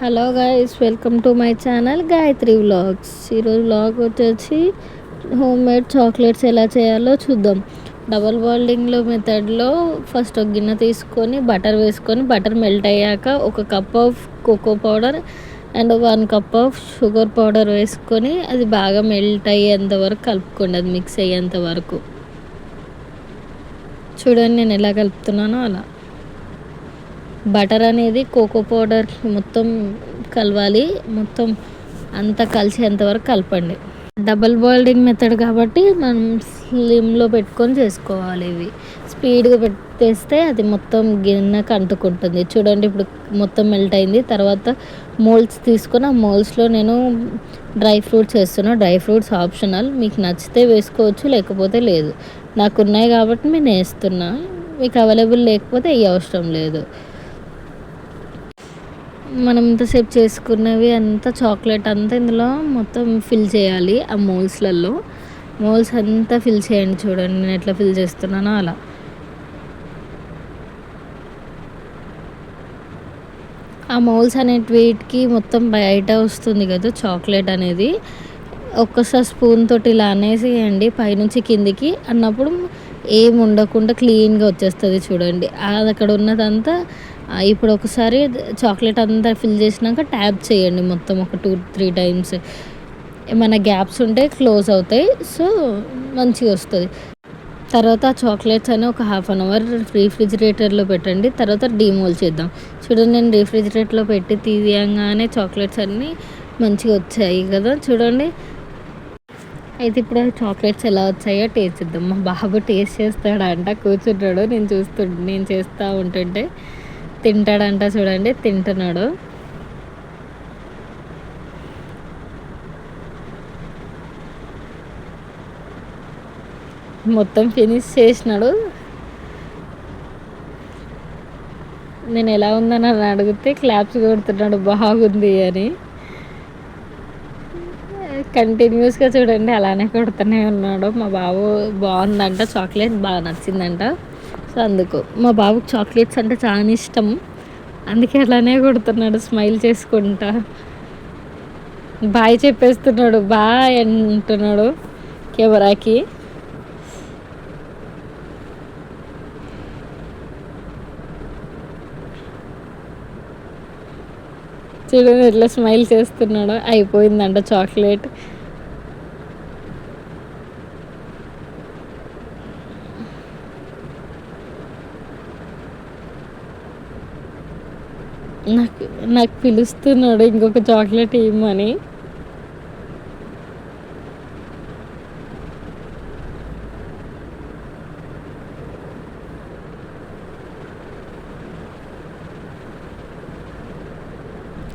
Hello guys, welcome to my channel Gayatri vlogs. ఈరోజు vlog వచ్చేసి home made chocolates ఎలా చేయాలో చూద్దాం. డబల్ బాయిలింగ్లో మెథడ్లో ఫస్ట్ ఒక గిన్నె తీసుకొని బటర్ వేసుకొని బటర్ మెల్ట్ అయ్యాక ఒక cup of cocoa powder and 1 cup of sugar powder వేసుకొని అది బాగా మెల్ట్ అయ్యేంత వరకు కలుపుకోండి. అది మిక్స్ అయ్యేంత వరకు చూడండి నేను ఎలా కలుపుతున్నానో అలా. బటర్ అనేది కోకో పౌడర్ మొత్తం కలవాలి, మొత్తం అంతా కలిసేంతవరకు కలపండి. డబల్ బాయిల్డింగ్ మెథడ్ కాబట్టి మనం స్లిమ్లో పెట్టుకొని చేసుకోవాలి. ఇవి స్పీడ్గా పెట్టేస్తే అది మొత్తం గిన్నెకి అంటుకుంటుంది. చూడండి ఇప్పుడు మొత్తం మెల్ట్ అయింది. తర్వాత మోల్డ్స్ తీసుకొని ఆ మోల్డ్స్లో నేను డ్రై ఫ్రూట్స్ వేస్తున్నాను. డ్రై ఫ్రూట్స్ ఆప్షనల్, మీకు నచ్చితే వేసుకోవచ్చు, లేకపోతే లేదు. నాకు ఉన్నాయి కాబట్టి నేను వేస్తున్నా. మీకు అవైలబుల్ లేకపోతే ఏ అవసరం లేదు. మనం ఇంతసేపు చేసుకున్నవి అంతా చాక్లెట్ అంతా ఇందులో మొత్తం ఫిల్ చేయాలి. ఆ మోల్స్ అంతా ఫిల్ చేయండి. చూడండి నేను ఎట్లా ఫిల్ చేస్తున్నానో అలా. ఆ మోల్స్ వీటికి మొత్తం బయట వస్తుంది కదా చాక్లెట్ అనేది. ఒక్కసారి స్పూన్ తోటి ఇలా అనేసేయండి పైనుంచి కిందికి అన్నప్పుడు ఏమి ఉండకుండా క్లీన్గా వచ్చేస్తుంది. చూడండి అది అక్కడ ఉన్నదంతా. ఇప్పుడు ఒకసారి చాక్లెట్ అంతా ఫిల్ చేసినాక ట్యాప్ చేయండి మొత్తం ఒక 2-3 టైమ్స్. ఏమైనా గ్యాప్స్ ఉంటే క్లోజ్ అవుతాయి, సో మంచిగా వస్తుంది. తర్వాత ఆ చాక్లెట్స్ అని ఒక 1/2 అవర్ రీఫ్రిజిరేటర్లో పెట్టండి. తర్వాత డీమోల్ చేద్దాం. చూడండి నేను రీఫ్రిజిరేటర్లో పెట్టి తీయంగానే చాక్లెట్స్ అన్నీ మంచిగా వచ్చాయి కదా. చూడండి అయితే ఇప్పుడు చాక్లెట్స్ ఎలా వచ్చాయో టేస్ట్ చేద్దాం. మా బాబు టేస్ట్ చేస్తాడంట, కూర్చుంటాడు. నేను చేస్తూ ఉంటుంటే తింటాడంట. చూడండి తింటున్నాడు. మొత్తం ఫినిష్ చేసినాడు. నేను ఎలా ఉందని అడిగితే క్లాప్స్ కొడుతున్నాడు బాగుంది అని. కంటిన్యూస్గా చూడండి అలానే కొడుతూనే ఉన్నాడు. మా బాబు బాగుందంట, చాక్లెట్ బాగా నచ్చిందంట. సో అందుకు మా బాబుకి చాక్లెట్స్ అంటే చాలా ఇష్టం. అందుకే అలానే కొడుతున్నాడు స్మైల్ చేసుకుంటా. బాయ్ చెప్పేస్తున్నాడు, బాయ్ అంటున్నాడు కెమెరాకి. చూడండి ఎట్లా స్మైల్ చేస్తున్నాడు. అయిపోయిందంట చాక్లెట్. నాకు పిలుస్తున్నాడు ఇంకొక చాక్లెట్ ఇవ్వమని.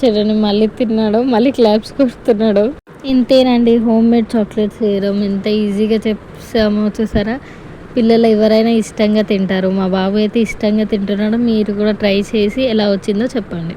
చూడండి మళ్ళీ తిన్నాడు, మళ్ళీ క్లాప్స్ కొడుతున్నాడు. ఇంతేనండి హోమ్ మేడ్ చాక్లెట్స్ చేయడం ఎంత ఈజీగా చేసామో చూసారా. పిల్లలు ఎవరైనా ఇష్టంగా తింటారు. మా బాబు అయితే ఇష్టంగా తింటున్నాడు. మీరు కూడా ట్రై చేసి ఎలా వచ్చిందో చెప్పండి.